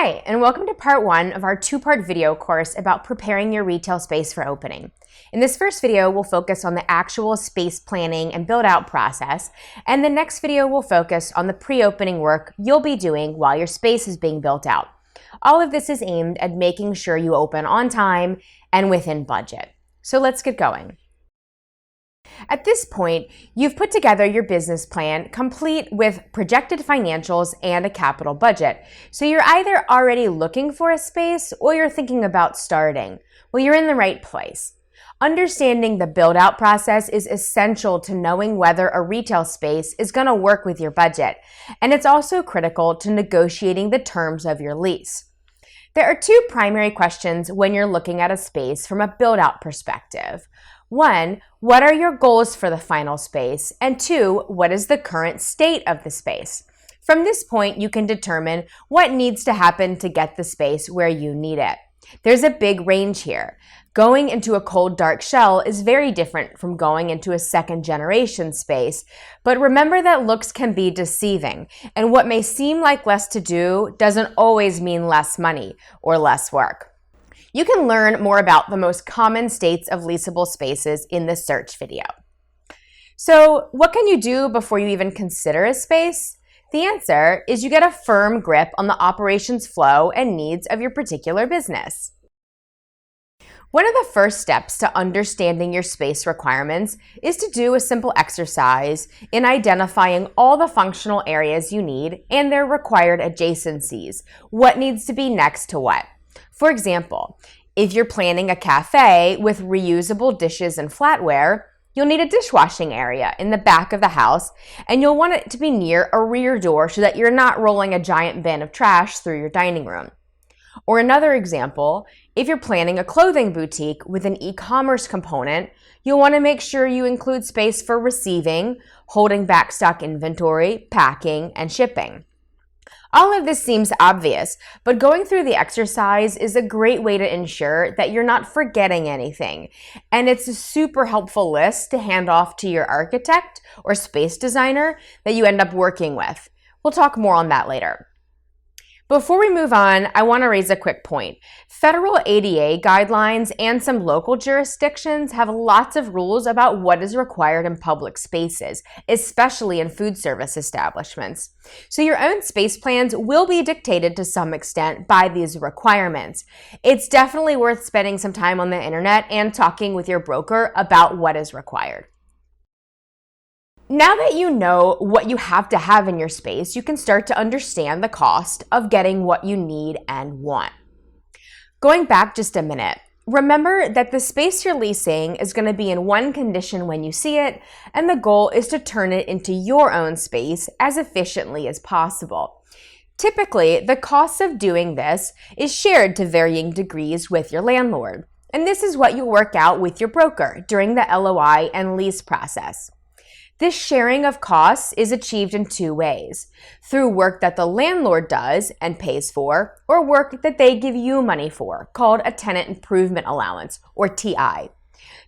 Hi, and welcome to part one of our two-part video course about preparing your retail space for opening. In this first video, we'll focus on the actual space planning and build-out process, and the next video will focus on the pre-opening work you'll be doing while your space is being built out. All of this is aimed at making sure you open on time and within budget. So let's get going. At this point, you've put together your business plan complete with projected financials and a capital budget. So you're either already looking for a space or you're thinking about starting. Well, you're in the right place. Understanding the build-out process is essential to knowing whether a retail space is going to work with your budget. And it's also critical to negotiating the terms of your lease. There are two primary questions when you're looking at a space from a build-out perspective. One, what are your goals for the final space? And two, what is the current state of the space? From this point, you can determine what needs to happen to get the space where you need it. There's a big range here. Going into a cold, dark shell is very different from going into a second-generation space, but remember that looks can be deceiving, and what may seem like less to do doesn't always mean less money or less work. You can learn more about the most common states of leasable spaces in this search video. So, what can you do before you even consider a space? The answer is you get a firm grip on the operations flow and needs of your particular business. One of the first steps to understanding your space requirements is to do a simple exercise in identifying all the functional areas you need and their required adjacencies. What needs to be next to what? For example, if you're planning a cafe with reusable dishes and flatware, you'll need a dishwashing area in the back of the house, and you'll want it to be near a rear door so that you're not rolling a giant bin of trash through your dining room. Or another example, if you're planning a clothing boutique with an e-commerce component, you'll want to make sure you include space for receiving, holding back stock inventory, packing, and shipping. All of this seems obvious, but going through the exercise is a great way to ensure that you're not forgetting anything. And it's a super helpful list to hand off to your architect or space designer that you end up working with. We'll talk more on that later. Before we move on, I want to raise a quick point. Federal ADA guidelines and some local jurisdictions have lots of rules about what is required in public spaces, especially in food service establishments. So your own space plans will be dictated to some extent by these requirements. It's definitely worth spending some time on the internet and talking with your broker about what is required. Now that you know what you have to have in your space, you can start to understand the cost of getting what you need and want. Going back just a minute, remember that the space you're leasing is going to be in one condition when you see it, and the goal is to turn it into your own space as efficiently as possible. Typically, the cost of doing this is shared to varying degrees with your landlord, and this is what you'll work out with your broker during the LOI and lease process. This sharing of costs is achieved in two ways, through work that the landlord does and pays for, or work that they give you money for, called a tenant improvement allowance, or TI.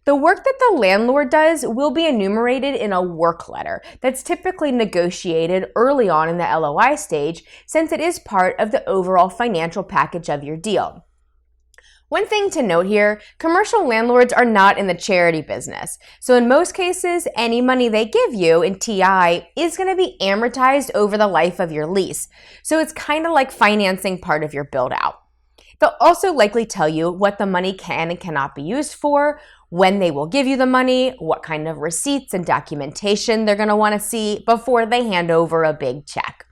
The work that the landlord does will be enumerated in a work letter that's typically negotiated early on in the LOI stage, since it is part of the overall financial package of your deal. One thing to note here, commercial landlords are not in the charity business. So in most cases, any money they give you in TI is going to be amortized over the life of your lease. So it's kind of like financing part of your build out. They'll also likely tell you what the money can and cannot be used for, when they will give you the money, what kind of receipts and documentation they're going to want to see before they hand over a big check.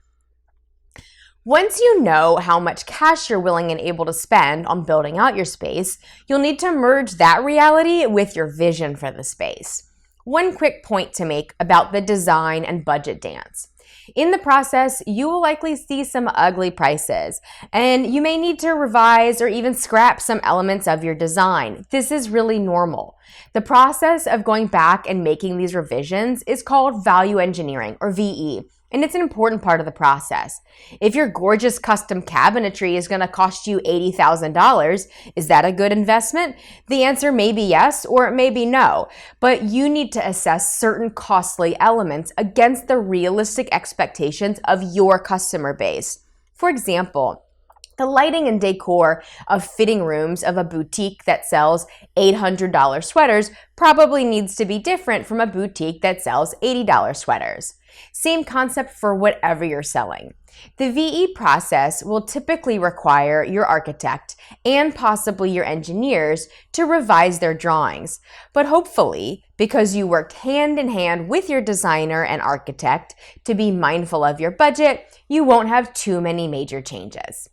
Once you know how much cash you're willing and able to spend on building out your space, you'll need to merge that reality with your vision for the space. One quick point to make about the design and budget dance. In the process, you will likely see some ugly prices, and you may need to revise or even scrap some elements of your design. This is really normal. The process of going back and making these revisions is called value engineering, or VE, and it's an important part of the process. If your gorgeous custom cabinetry is going to cost you $80,000, is that a good investment? The answer may be yes, or it may be no, but you need to assess certain costly elements against the realistic expectations of your customer base. For example, The lighting and decor of fitting rooms of a boutique that sells $800 sweaters probably needs to be different from a boutique that sells $80 sweaters. Same concept for whatever you're selling. The VE process will typically require your architect and possibly your engineers to revise their drawings, but hopefully, because you worked hand in hand with your designer and architect to be mindful of your budget, you won't have too many major changes.